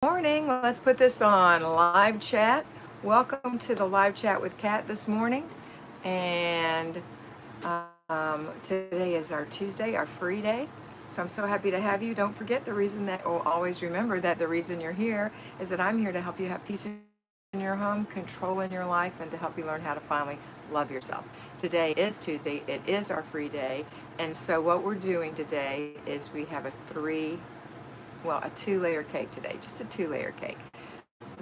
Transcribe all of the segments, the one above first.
Morning. Let's put this on live chat. Welcome to the live chat with Kat this morning. And today is our Tuesday, our free day. So I'm so happy to have you. Don't forget the reason that, or always remember that the reason you're here is that I'm here to help you have peace in your home, control in your life, and to help you learn how to finally love yourself. Today is Tuesday. It is our free day. And so what we're doing today is we have a two-layer cake today, just a two-layer cake.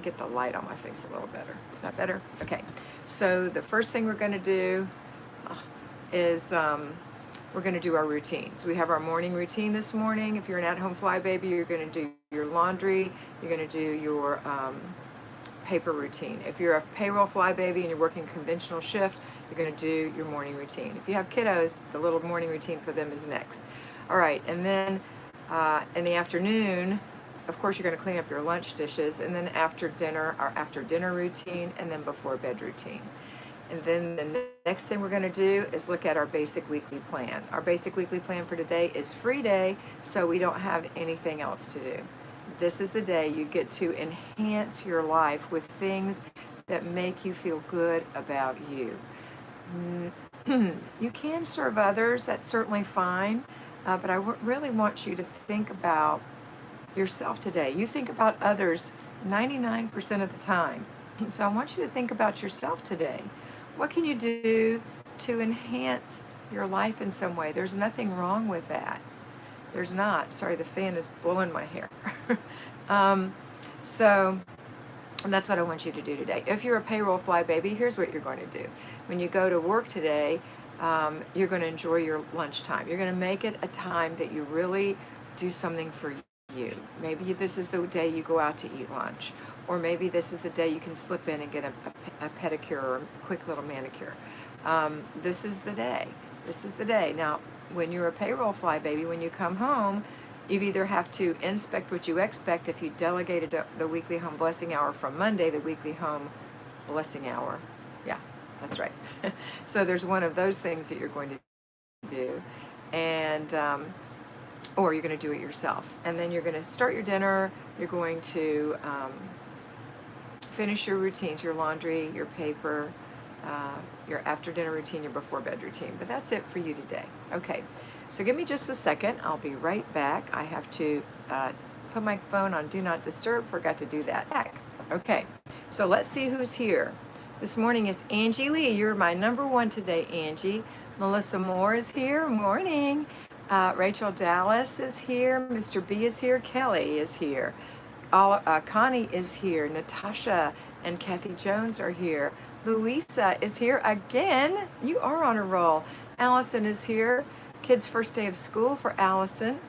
Get the light on my face a little better. Is that better? Okay. So the first thing we're going to do is we're going to do our routines. We have our morning routine this morning. If you're an at-home fly baby, you're going to do your laundry. You're going to do your paper routine. If you're a payroll fly baby and you're working conventional shift, you're going to do your morning routine. If you have kiddos, the little morning routine for them is next. All right, and then in the afternoon, of course, you're going to clean up your lunch dishes, and then after dinner, our after dinner routine, and then before bed routine. And then the next thing we're going to do is look at our basic weekly plan. Our basic weekly plan for today is free day, so we don't have anything else to do. This is the day you get to enhance your life with things that make you feel good about you. You can serve others, that's certainly fine, but I really want you to think about yourself today. You think about others 99% of the time. So I want you to think about yourself today. What can you do to enhance your life in some way? There's nothing wrong with that. There's not. Sorry, the fan is blowing my hair. So that's what I want you to do today. If you're a payroll fly baby, here's what you're going to do. When you go to work today, you're going to enjoy your lunchtime. You're going to make it a time that you really do something for you. Maybe this is the day you go out to eat lunch, or maybe this is the day you can slip in and get a pedicure or a quick little manicure. This is the day. This is the day. Now, when you're a payroll fly baby, when you come home, you either have to inspect what you expect. If you delegated the weekly home blessing hour from Monday, the weekly home blessing hour. Yeah, that's right. So there's one of those things that you're going to do. And or you're going to do it yourself. And then you're going to start your dinner. You're going to finish your routines, your laundry, your paper, your after dinner routine, your before bed routine. But that's it for you today. Okay, so give me just a second. I'll be right back. I have to put my phone on Do Not Disturb. Forgot to do that. Okay, so let's see who's here. This morning is Angie Lee. You're my number one today, Angie. Melissa Moore is here. Morning. Rachel Dallas is here. Mr. B is here. Kelly is here. Connie is here. Natasha and Kathy Jones are here. Louisa is here again. You are on a roll. Allison is here. Kids' first day of school for Allison.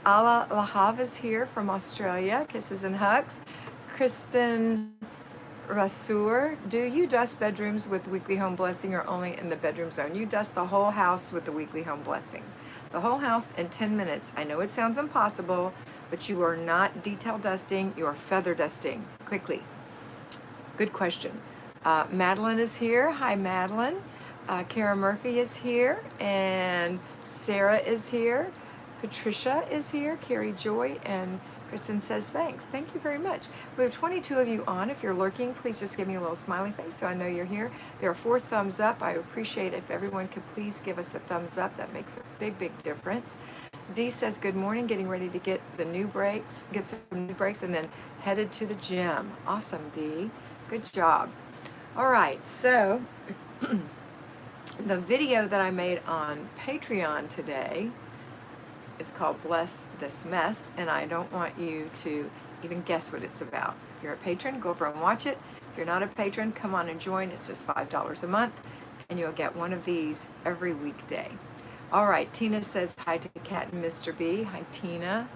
Ala Lahav is here from Australia. Kisses and hugs. Kristen Rasur, do you dust bedrooms with weekly home blessing or only in the bedroom zone? You dust the whole house with the weekly home blessing. The whole house in 10 minutes. I know it sounds impossible, but you are not detail dusting, you are feather dusting quickly. Good question. Madeline is here. Hi, Madeline. Kara Murphy is here, and Sarah is here. Patricia is here. Carrie Joy and Kristen says thanks. Thank you very much. We have 22 of you on. If you're lurking, please just give me a little smiley face so I know you're here. There are 4 thumbs up. I appreciate it if everyone could please give us a thumbs up. That makes a big, big difference. Dee says good morning, getting ready to get some new brakes, and then headed to the gym. Awesome, Dee. Good job. All right, so the video that I made on Patreon today is called Bless This Mess, and I don't want you to even guess what it's about. If you're a patron, go over and watch it. If you're not a patron, come on and join. It's just $5 a month, and you'll get one of these every weekday. All right, Tina says hi to Kat and Mr. B. Hi, Tina.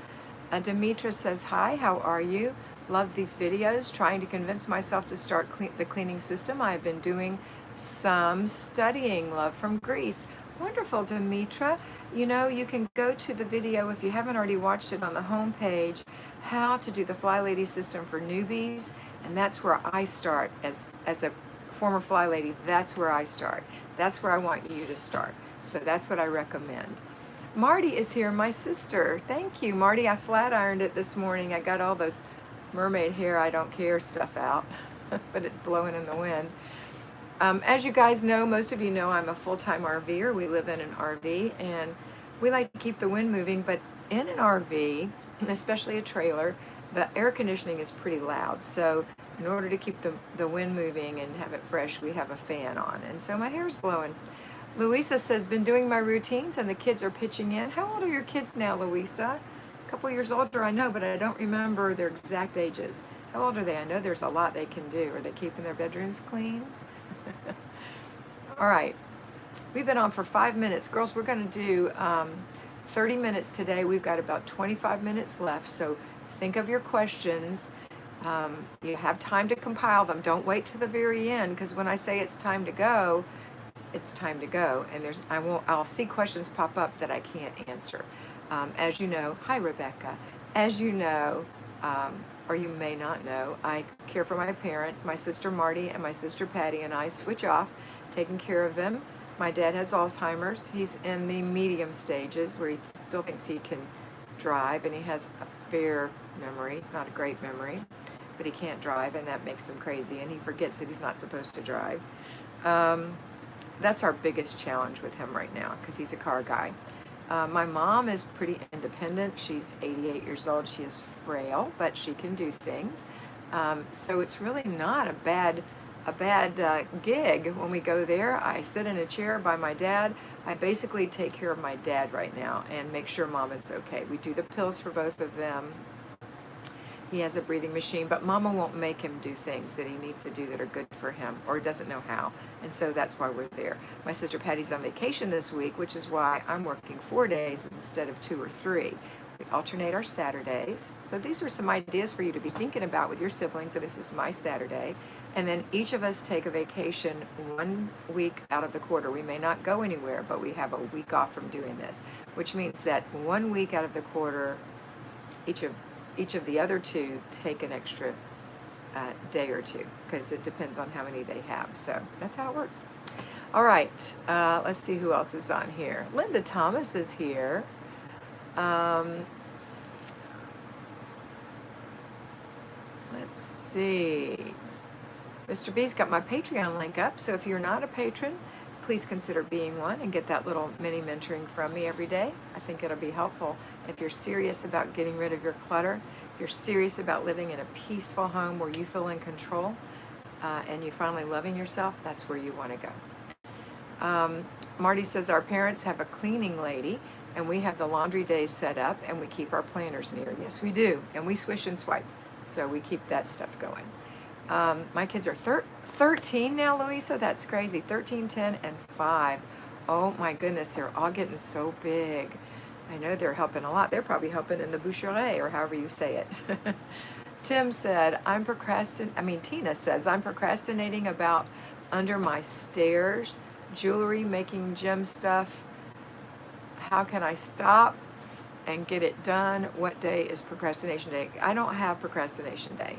Demetra says hi, how are you? Love these videos. Trying to convince myself to start the cleaning system. I've been doing some studying. Love from Greece. Wonderful, Demetra. You know, you can go to the video, if you haven't already watched it, on the home page, how to do the Flylady system for newbies, and that's where I start. As a former Fly Lady, that's where I start. That's where I want you to start. So that's what I recommend. Marty is here, my sister. Thank you, Marty. I flat ironed it this morning. I got all those mermaid hair, I don't care stuff out, but it's blowing in the wind. As you guys know, most of you know, I'm a full-time RVer. We live in an RV, and we like to keep the wind moving, but in an RV, especially a trailer, the air conditioning is pretty loud. So in order to keep the wind moving and have it fresh, we have a fan on. And so my hair's blowing. Louisa says, been doing my routines and the kids are pitching in. How old are your kids now, Louisa? A couple years older, I know, but I don't remember their exact ages. How old are they? I know there's a lot they can do. Are they keeping their bedrooms clean? All right. We've been on for 5 minutes. Girls, we're going to do 30 minutes today. We've got about 25 minutes left. So think of your questions. You have time to compile them. Don't wait to the very end, because when I say it's time to go, it's time to go. And I'll see questions pop up that I can't answer. As you know, hi Rebecca. As you know, or you may not know, I care for my parents. My sister Marty and my sister Patty and I switch off, taking care of them. My dad has Alzheimer's. He's in the medium stages where he still thinks he can drive, and he has a fair memory. It's not a great memory, but he can't drive, and that makes him crazy, and he forgets that he's not supposed to drive. That's our biggest challenge with him right now, because he's a car guy. My mom is pretty independent. She's 88 years old. She is frail, but she can do things. So it's really not a bad gig when we go there. I sit in a chair by my dad. I basically take care of my dad right now and make sure mom is okay. We do the pills for both of them. He has a breathing machine, but mama won't make him do things that he needs to do that are good for him, or doesn't know how. And so that's why we're there. My sister Patty's on vacation this week, which is why I'm working 4 days instead of 2 or 3. We alternate our Saturdays. So these are some ideas for you to be thinking about with your siblings. This is my Saturday. And then each of us take a vacation 1 week out of the quarter. We may not go anywhere, but we have a week off from doing this, which means that 1 week out of the quarter, each of the other 2 take an extra day or 2, because it depends on how many they have. So that's how it works. All right, let's see who else is on here. Linda Thomas is here. Let's see. Mr. B's got my Patreon link up, so if you're not a patron, please consider being one and get that little mini mentoring from me every day. I think it'll be helpful if you're serious about getting rid of your clutter, if you're serious about living in a peaceful home where you feel in control, and you're finally loving yourself. That's where you want to go. Marty says our parents have a cleaning lady, and we have the laundry days set up, and we keep our planners near. Yes, we do, and we swish and swipe, so we keep that stuff going. My kids are 13 now, Louisa. That's crazy. 13, 10, and 5. Oh my goodness, they're all getting so big. I know they're helping a lot. They're probably helping in the boucherie, or however you say it. Tina says, I'm procrastinating about under my stairs, jewelry, making gem stuff. How can I stop and get it done? What day is procrastination day? I don't have procrastination day,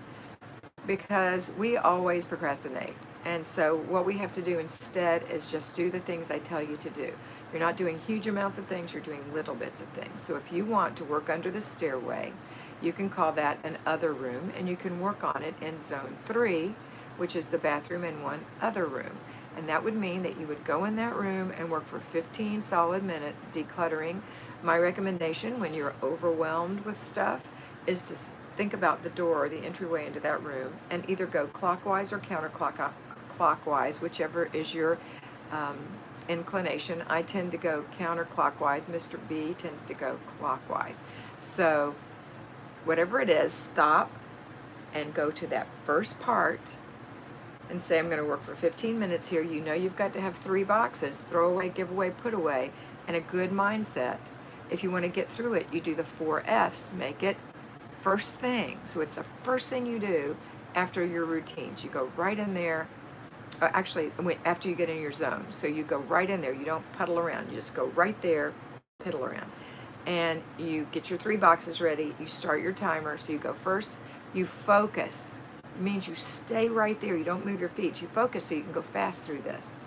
because we always procrastinate. And so what we have to do instead is just do the things I tell you to do. You're not doing huge amounts of things, you're doing little bits of things. So if you want to work under the stairway, you can call that an other room, and you can work on it in zone 3, which is the bathroom and one other room. And that would mean that you would go in that room and work for 15 solid minutes decluttering. My recommendation when you're overwhelmed with stuff is to think about the door or the entryway into that room, and either go clockwise or counterclockwise, whichever is your inclination. I tend to go counterclockwise. Mr. B tends to go clockwise. So whatever it is, stop and go to that first part and say, I'm going to work for 15 minutes here. You know you've got to have 3 boxes: throw away, give away, put away, and a good mindset. If you want to get through it, you do the 4 F's. Make it first thing. So it's the first thing you do after your routines. You go right in there. Actually, after you get in your zone. So you go right in there. You don't puddle around. You just go right there, piddle around. And you get your 3 boxes ready. You start your timer. So you go first. You focus. It means you stay right there. You don't move your feet. You focus so you can go fast through this.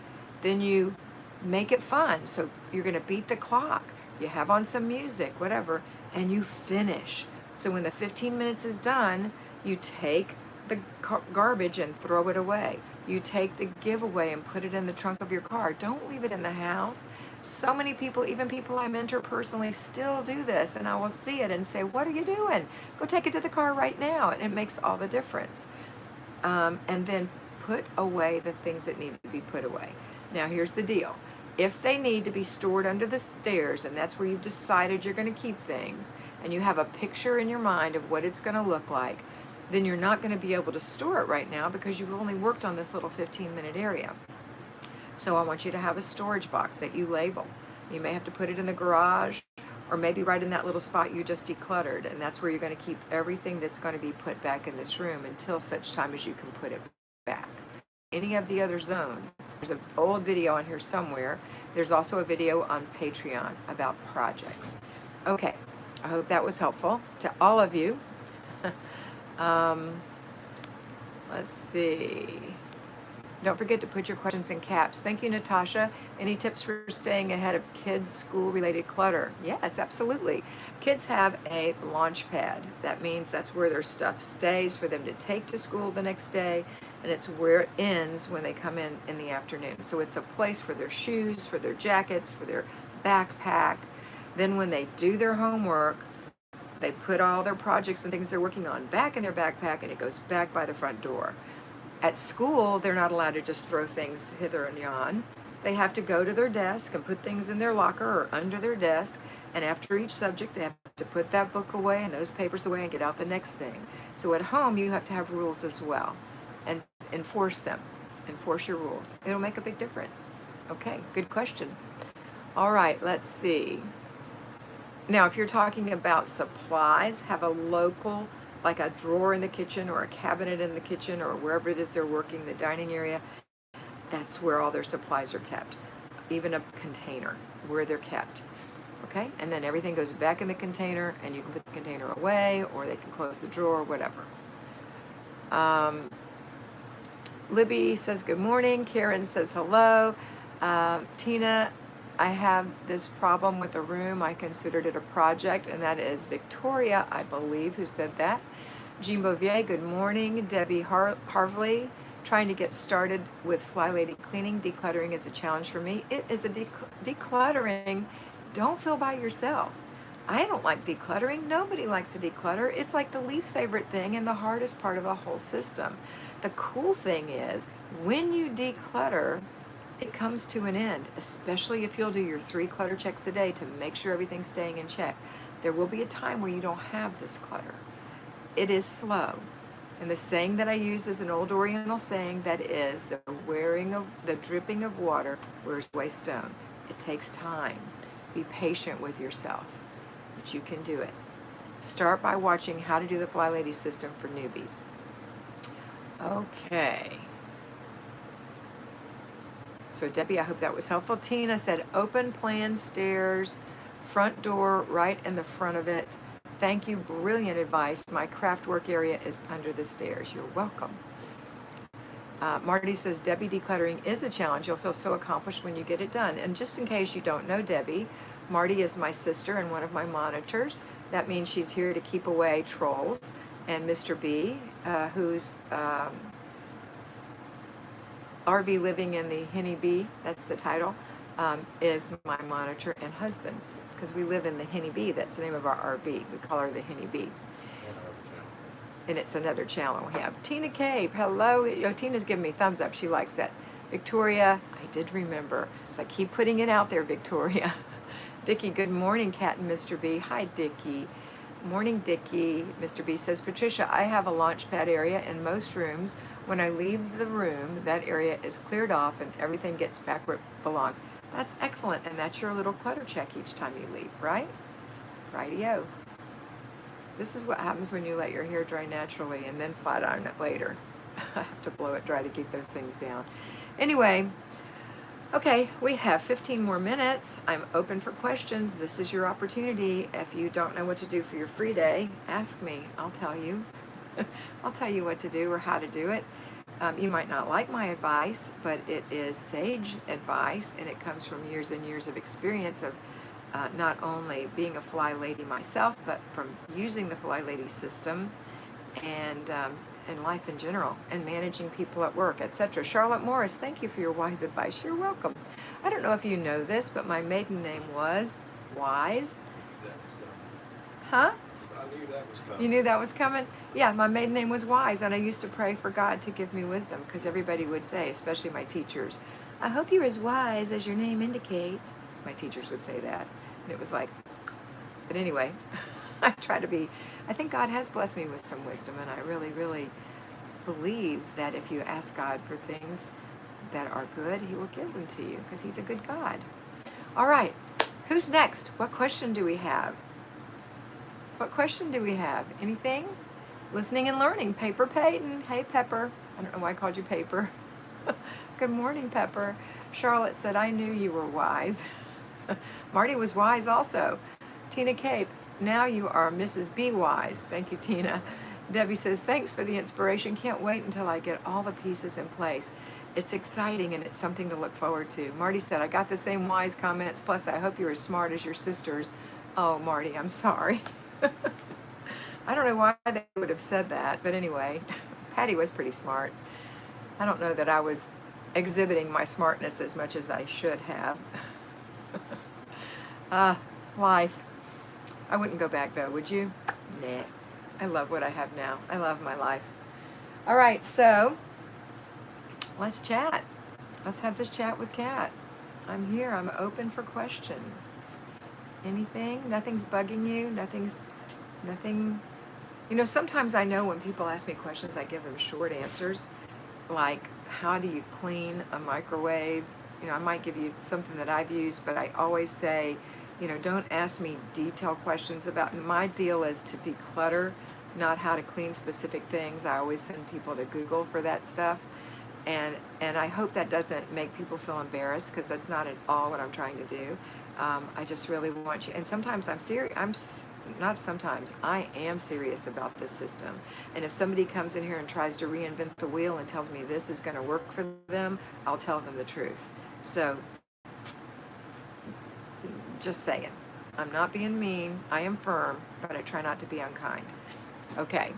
Then you make it fun. So you're going to beat the clock. You have on some music, whatever, and you finish. So when the 15 minutes is done, You take the garbage and throw it away. You take the giveaway and put it in the trunk of your car. Don't leave it in the house. So many people, even people I mentor personally, still do this, and I will see it and say, what are you doing? Go take it to the car right now. And it makes all the difference. And then put away the things that need to be put away. Now, here's the deal. If they need to be stored under the stairs, and that's where you've decided you're going to keep things, and you have a picture in your mind of what it's going to look like, then you're not going to be able to store it right now because you've only worked on this little 15-minute area. So I want you to have a storage box that you label. You may have to put it in the garage, or maybe right in that little spot you just decluttered, and that's where you're going to keep everything that's going to be put back in this room until such time as you can put it back. Any of the other zones, there's an old video on here somewhere. There's also a video on Patreon about projects. Okay, I hope that was helpful to all of you. Let's see. Don't forget to put your questions in caps. Thank you, Natasha. Any tips for staying ahead of kids' school-related clutter? Yes, absolutely. Kids have a launch pad. That means that's where their stuff stays for them to take to school the next day, and it's where it ends when they come in the afternoon. So it's a place for their shoes, for their jackets, for their backpack. Then when they do their homework, they put all their projects and things they're working on back in their backpack, and it goes back by the front door. At school, they're not allowed to just throw things hither and yon. They have to go to their desk and put things in their locker or under their desk, and after each subject, they have to put that book away and those papers away and get out the next thing. So at home, you have to have rules as well, and enforce them. Enforce your rules. It'll make a big difference. Okay, good question. All right, let's see. Now, if you're talking about supplies, have a local, like a drawer in the kitchen or a cabinet in the kitchen or wherever it is they're working, the dining area. That's where all their supplies are kept. Even a container where they're kept. Okay? And then everything goes back in the container, and you can put the container away, or they can close the drawer, whatever. Libby says good morning. Karen says hello. Tina, I have this problem with the room. I considered it a project, and that is Victoria, I believe, who said that. Jean Bouvier, good morning. Debbie Harvley, trying to get started with Flylady cleaning. Decluttering is a challenge for me. It is a decluttering. Don't feel by yourself. I don't like decluttering. Nobody likes to declutter. It's like the least favorite thing and the hardest part of a whole system. The cool thing is, when you declutter, it comes to an end, especially if you'll do your 3 clutter checks a day to make sure everything's staying in check. There will be a time where you don't have this clutter. It is slow. And the saying that I use is an old Oriental saying that is, the dripping of water wears away stone. It takes time. Be patient with yourself, but you can do it. Start by watching how to do the Flylady system for newbies. Okay. So Debbie, I hope that was helpful. Tina said, open plan stairs, front door right in the front of it. Thank you, brilliant advice. My craft work area is under the stairs. You're welcome. Marty says, Debbie, decluttering is a challenge. You'll feel so accomplished when you get it done. And just in case you don't know Debbie, Marty is my sister and one of my monitors. That means she's here to keep away trolls. And Mr. B, who's RV living in the Henny Bee, that's the title, is my monitor and husband, because we live in the Henny Bee. That's the name of our RV. We call her the Henny Bee. And it's another channel we have. Tina Cape, hello. Tina's giving me thumbs up. She likes that. Victoria, I did remember, but keep putting it out there, Victoria. Dickie, good morning, Kat and Mr. B. Hi, Dickie. Morning, Dickie. Mr. B says, Patricia, I have a launch pad area in most rooms. When I leave the room, that area is cleared off and everything gets back where it belongs. That's excellent, and that's your little clutter check each time you leave, right? Rightio. This is what happens when you let your hair dry naturally and then flat iron it later. I have to blow it dry to keep those things down. Anyway, okay, we have 15 more minutes. I'm open for questions. This is your opportunity. If you don't know what to do for your free day, ask me. I'll tell you. I'll tell you what to do or how to do it. You might not like my advice, but it is sage advice, and it comes from years and years of experience of not only being a Flylady myself, but from using the Flylady system and life in general, and managing people at work, etc. Charlotte Morris, thank you for your wise advice. You're welcome. I don't know if you know this, but my maiden name was Wise. Huh? I knew that was coming. You knew that was coming? Yeah, my maiden name was Wise, and I used to pray for God to give me wisdom, because everybody would say, especially my teachers, I hope you're as wise as your name indicates. My teachers would say that, and it was like, but anyway, I try to be, I think God has blessed me with some wisdom, and I really, really believe that if you ask God for things that are good, He will give them to you, because He's a good God. All right, who's next? What question do we have? What question do we have? Anything? Listening and learning. Paper Peyton. Hey, Pepper. I don't know why I called you Paper. Good morning, Pepper. Charlotte said, I knew you were wise. Marty was wise also. Tina Cape, now you are Mrs. B Wise. Thank you, Tina. Debbie says, thanks for the inspiration. Can't wait until I get all the pieces in place. It's exciting and it's something to look forward to. Marty said, I got the same wise comments. Plus, I hope you're as smart as your sisters. Oh, Marty, I'm sorry. I don't know why they would have said that, but anyway, Patty was pretty smart. I don't know that I was exhibiting my smartness as much as I should have. Life. I wouldn't go back though, would you? Nah. I love what I have now. I love my life. All right, so let's chat. Let's have this chat with Kat. I'm here. I'm open for questions. Anything? Nothing's bugging you? Nothing. You know, sometimes I know when people ask me questions, I give them short answers, like, how do you clean a microwave? You know, I might give you something that I've used, but I always say, you know, don't ask me detailed questions about, my deal is to declutter, not how to clean specific things. I always send people to Google for that stuff. And I hope that doesn't make people feel embarrassed, because that's not at all what I'm trying to do. I just really want you, and sometimes I'm serious, not sometimes, I am serious about this system. And if somebody comes in here and tries to reinvent the wheel and tells me this is going to work for them, I'll tell them the truth. So, just saying, I'm not being mean, I am firm, but I try not to be unkind. Okay.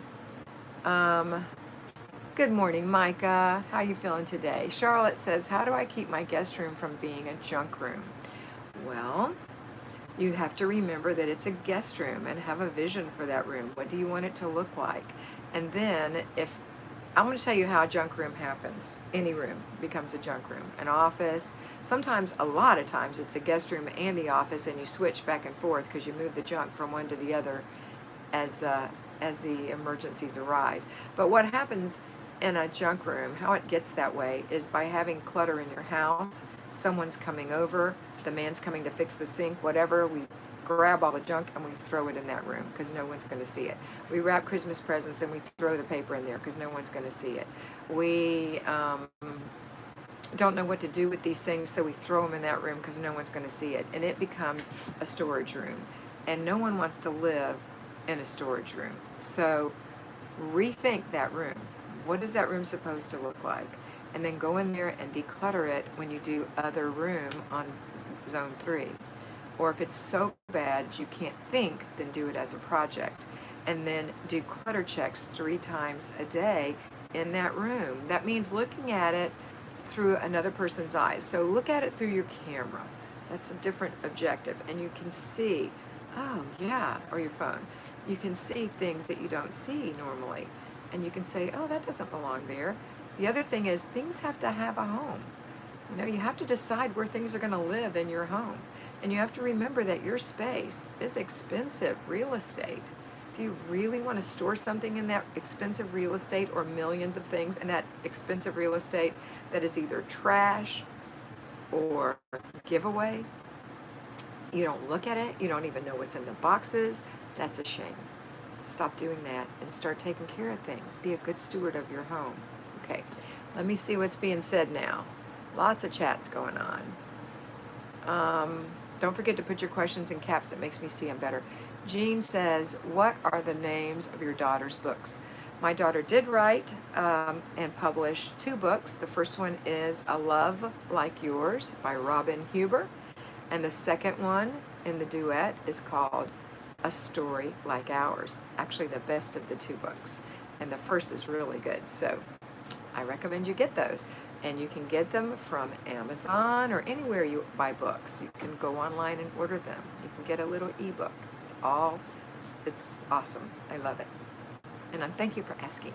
Good morning, Micah. How you feeling today? Charlotte says, how do I keep my guest room from being a junk room? Well, you have to remember that it's a guest room and have a vision for that room. What do you want it to look like? And then I'm going to tell you how a junk room happens. Any room becomes a junk room. An office, sometimes, a lot of times, it's a guest room and the office, and you switch back and forth because you move the junk from one to the other as the emergencies arise. But what happens in a junk room, how it gets that way, is by having clutter in your house. Someone's coming over, the man's coming to fix the sink, whatever, we grab all the junk and we throw it in that room because no one's going to see it. We wrap Christmas presents and we throw the paper in there because no one's going to see it. We don't know what to do with these things, so we throw them in that room because no one's going to see it. And it becomes a storage room. And no one wants to live in a storage room. So rethink that room. What is that room supposed to look like? And then go in there and declutter it when you do other room on zone 3. Or if it's so bad you can't think, then do it as a project. And then do clutter checks 3 times a day in that room. That means looking at it through another person's eyes. So look at it through your camera. That's a different objective. And you can see, oh yeah, or your phone. You can see things that you don't see normally. And you can say, oh, that doesn't belong there. The other thing is, things have to have a home. You know, you have to decide where things are going to live in your home. And you have to remember that your space is expensive real estate. Do you really want to store something in that expensive real estate, or millions of things in that expensive real estate that is either trash or giveaway? You don't look at it. You don't even know what's in the boxes. That's a shame. Stop doing that and start taking care of things. Be a good steward of your home. Okay, let me see what's being said now. Lots of chats going on. Don't forget to put your questions in caps. It makes me see them better. Jean says, what are the names of your daughter's books? My daughter did write and publish 2 books. The first one is A Love Like Yours by Robin Huber. And the second one in the duet is called A Story Like Ours. Actually, the best of the 2 books. and the first is really good. So I recommend you get those. And you can get them from Amazon or anywhere you buy books. You can go online and order them. You can get a little ebook. It's awesome. I love it. And thank you for asking.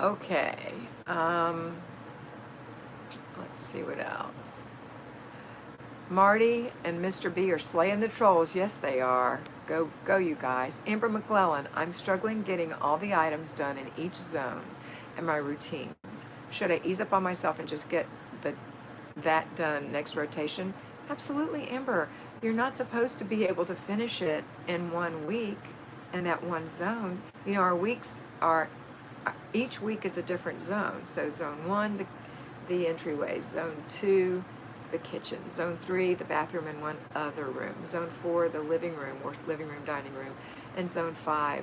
Okay. Let's see what else. Marty and Mr. B are slaying the trolls. Yes, they are. Go, you guys. Amber McClellan, I'm struggling getting all the items done in each zone and my routines. Should I ease up on myself and just get that done next rotation? Absolutely, Amber. You're not supposed to be able to finish it in 1 week in that one zone. You know, our weeks are, each week is a different zone. So zone 1, the entryway. Zone 2, the kitchen. Zone 3, the bathroom and one other room. Zone 4, the living room or living room, dining room. And zone 4,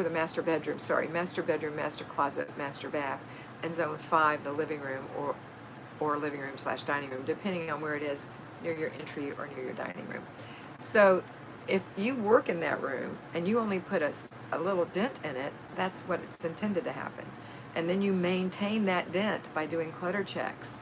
the master bedroom, master bedroom, master closet, master bath. And zone 5, the living room or living room / dining room, depending on where it is, near your entry or near your dining room. So if you work in that room and you only put a little dent in it, that's what it's intended to happen. And then you maintain that dent by doing clutter checks.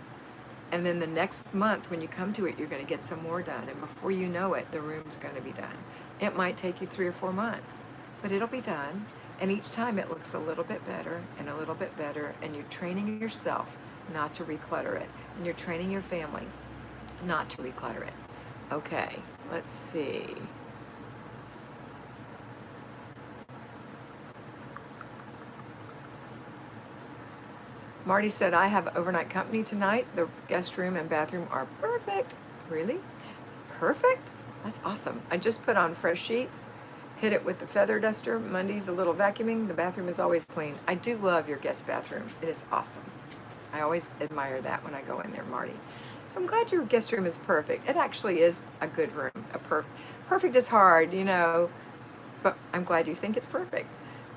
And then the next month when you come to it, you're going to get some more done. And before you know it, the room's going to be done. It might take you 3 or 4 months, but it'll be done. And each time it looks a little bit better and a little bit better. And you're training yourself not to reclutter it. And you're training your family not to reclutter it. Okay, let's see. Marty said, I have overnight company tonight. The guest room and bathroom are perfect. Really? Perfect? That's awesome. I just put on fresh sheets, hit it with the feather duster. Monday's a little vacuuming. The bathroom is always clean. I do love your guest bathroom. It is awesome. I always admire that when I go in there, Marty. So I'm glad your guest room is perfect. It actually is a good room. Perfect is hard, you know, but I'm glad you think it's perfect.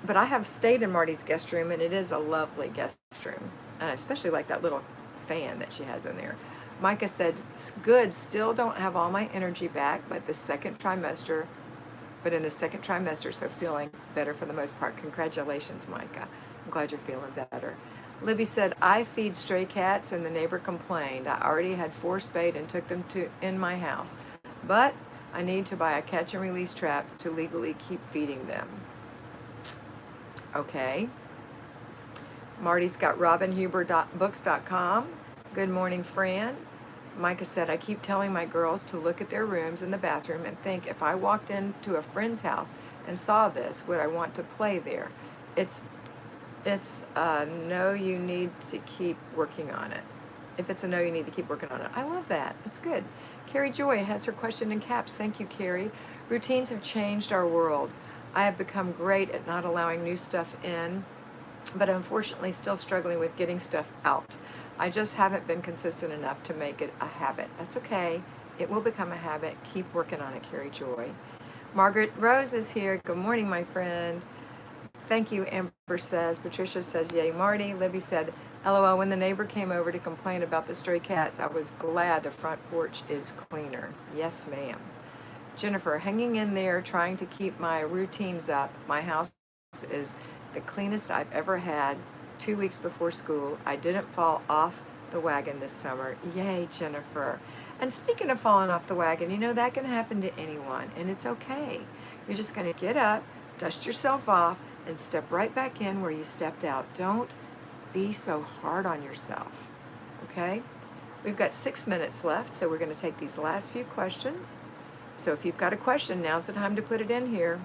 But I have stayed in Marty's guest room, and it is a lovely guest room. And I especially like that little fan that she has in there. Micah said, good, still don't have all my energy back, but in the second trimester, so feeling better for the most part. Congratulations, Micah. I'm glad you're feeling better. Libby said, I feed stray cats, and the neighbor complained. I already had 4 spayed and took them in my house. But I need to buy a catch and release trap to legally keep feeding them. Okay. Marty's got robinhuber.books.com. Good morning, Fran. Micah said, I keep telling my girls to look at their rooms in the bathroom and think, if I walked into a friend's house and saw this, would I want to play there? It's no, you need to keep working on it. If it's a no, you need to keep working on it. I love that. That's good. Carrie Joy has her question in caps. Thank you, Carrie. Routines have changed our world. I have become great at not allowing new stuff in, but unfortunately still struggling with getting stuff out. I just haven't been consistent enough to make it a habit. That's okay. It will become a habit. Keep working on it, Carrie Joy. Margaret Rose is here. Good morning, my friend. Thank you, Amber says. Patricia says, yay, Marty. Libby said, LOL, when the neighbor came over to complain about the stray cats, I was glad the front porch is cleaner. Yes, ma'am. Jennifer, hanging in there, trying to keep my routines up. My house is the cleanest I've ever had 2 weeks before school. I didn't fall off the wagon this summer. Yay, Jennifer. And speaking of falling off the wagon, you know, that can happen to anyone, and it's okay. You're just going to get up, dust yourself off, and step right back in where you stepped out. Don't be so hard on yourself, okay? We've got 6 minutes left, so we're going to take these last few questions. So if you've got a question, now's the time to put it in here.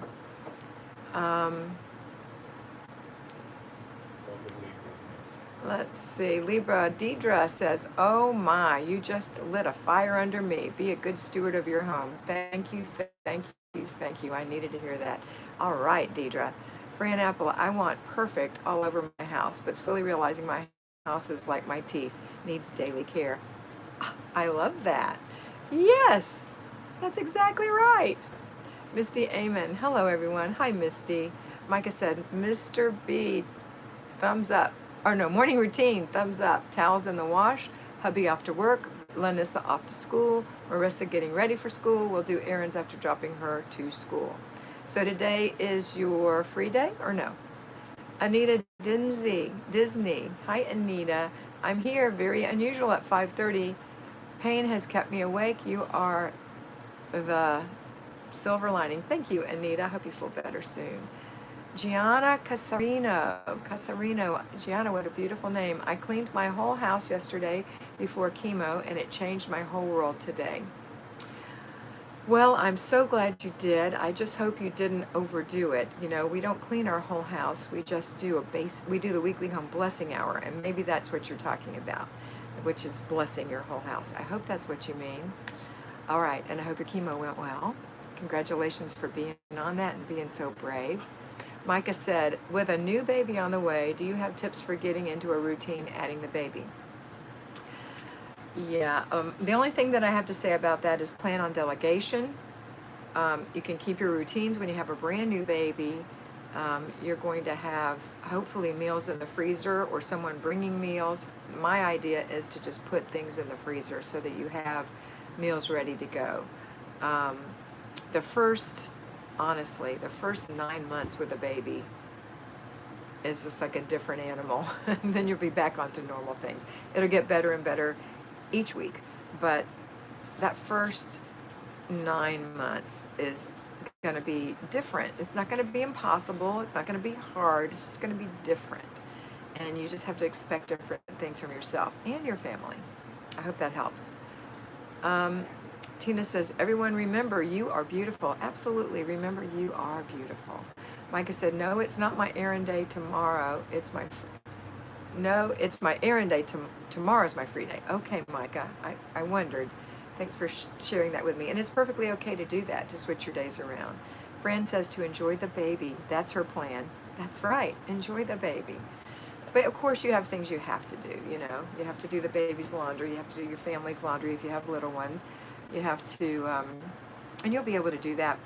Let's see. Libra Deidre says, oh my, you just lit a fire under me. Be a good steward of your home. Thank you, thank you, thank you. I needed to hear that. All right, Deidre. Fran Apple, I want perfect all over my house, but slowly realizing my house is like my teeth, needs daily care. I love that. Yes. That's exactly right. Misty Amen. Hello, everyone. Hi, Misty. Micah said, Mr. B, thumbs up. Or no, morning routine, thumbs up. Towels in the wash. Hubby off to work. Lanissa off to school. Marissa getting ready for school. We'll do errands after dropping her to school. So today is your free day or no? Anita Disney. Hi, Anita. I'm here, very unusual at 5:30. Pain has kept me awake. You are the silver lining. Thank you, Anita. I hope you feel better soon. Gianna Casarino. Gianna, what a beautiful name. I cleaned my whole house yesterday before chemo, and it changed my whole world today. Well, I'm so glad you did. I just hope you didn't overdo it. You know, we don't clean our whole house. We just do we do the weekly home blessing hour, and maybe that's what you're talking about, which is blessing your whole house. I hope that's what you mean. All right, and I hope your chemo went well. Congratulations for being on that and being so brave. Micah said, with a new baby on the way, do you have tips for getting into a routine adding the baby? Yeah, the only thing that I have to say about that is plan on delegation. You can keep your routines when you have a brand new baby. You're going to have hopefully meals in the freezer or someone bringing meals. My idea is to just put things in the freezer so that you have meals ready to go. Honestly, the first 9 months with a baby is just like a different animal. And then you'll be back onto normal things. It'll get better and better each week, but that first 9 months is going to be different. It's not going to be impossible. It's not going to be hard. It's just going to be different. And you just have to expect different things from yourself and your family. I hope that helps. Tina says, everyone remember you are beautiful. Absolutely. Remember you are beautiful. Micah said, no, it's not my errand day tomorrow. It's my errand day. Tomorrow's my free day. Okay, Micah, I wondered. Thanks for sharing that with me. And it's perfectly okay to do that, to switch your days around. Fran says to enjoy the baby. That's her plan. That's right. Enjoy the baby. But of course you have things you have to do, you know. You have to do the baby's laundry. You have to do your family's laundry if you have little ones. You have to, and you'll be able to do that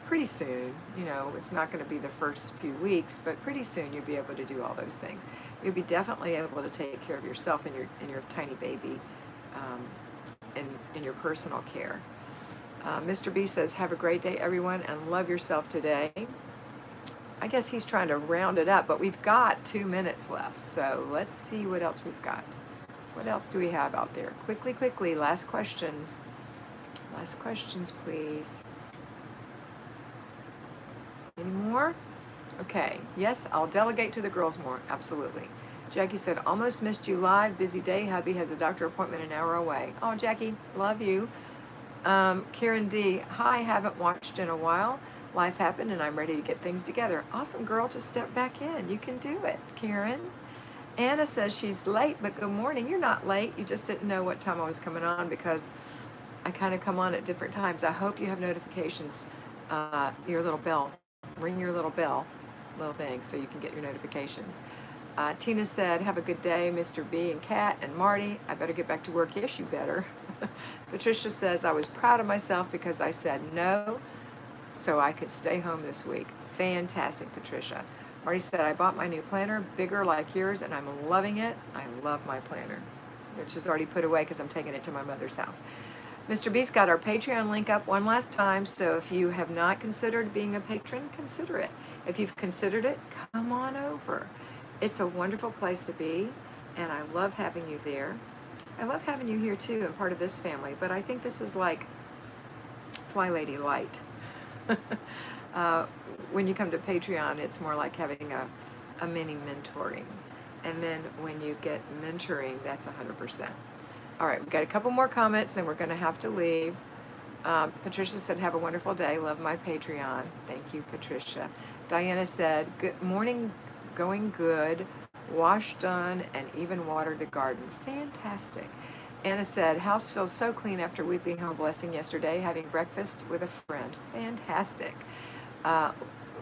pretty soon. You know, it's not going to be the first few weeks, but pretty soon you'll be able to do all those things. You'll be definitely able to take care of yourself and your tiny baby, in your personal care. Mr. B says, have a great day, everyone, and love yourself today. I guess he's trying to round it up, but we've got 2 minutes left, so let's see what else we've got. What else do we have out there? Quickly, last questions. Last questions, please. Any more? Okay. Yes, I'll delegate to the girls more. Absolutely. Jackie said, almost missed you live. Busy day. Hubby has a doctor appointment an hour away. Oh, Jackie, love you. Karen D, hi, haven't watched in a while. Life happened and I'm ready to get things together. Awesome, girl. Just step back in. You can do it, Karen. Anna says she's late, but good morning. You're not late. You just didn't know what time I was coming on because I kind of come on at different times. I hope you have notifications, your little bell. Ring your little bell, little thing, so you can get your notifications. Tina said, have a good day, Mr. B and Kat and Marty. I better get back to work. Yes, you better. Patricia says, I was proud of myself because I said no so I could stay home this week. Fantastic, Patricia. Marty said, I bought my new planner, bigger like yours, and I'm loving it. I love my planner, which is already put away because I'm taking it to my mother's house. Mr. B's got our Patreon link up one last time, so if you have not considered being a patron, consider it. If you've considered it, come on over. It's a wonderful place to be, and I love having you there. I love having you here too, and part of this family, but I think this is like Flylady Light. When you come to Patreon, it's more like having a mini mentoring. And then when you get mentoring, that's 100%. All right, we've got a couple more comments, then we're going to have to leave. Patricia said, have a wonderful day. Love my Patreon. Thank you, Patricia. Diana said, good morning, going good. Wash done and even watered the garden. Fantastic. Anna said, house feels so clean after weekly home blessing yesterday, having breakfast with a friend. Fantastic.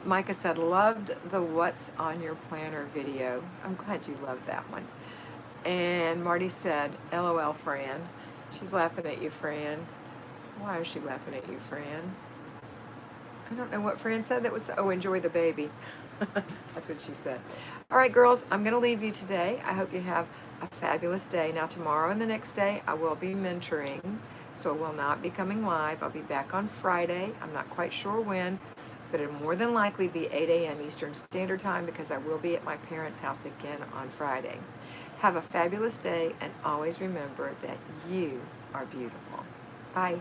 Micah said, loved the What's on Your Planner video. I'm glad you loved that one. And Marty said, LOL, Fran. She's laughing at you, Fran. Why is she laughing at you, Fran? I don't know what Fran said. That was, oh, enjoy the baby. That's what she said. All right, girls, I'm going to leave you today. I hope you have a fabulous day. Now, tomorrow and the next day, I will be mentoring, so I will not be coming live. I'll be back on Friday. I'm not quite sure when, but it'll more than likely be 8 a.m. Eastern Standard Time because I will be at my parents' house again on Friday. Have a fabulous day, and always remember that you are beautiful. Bye.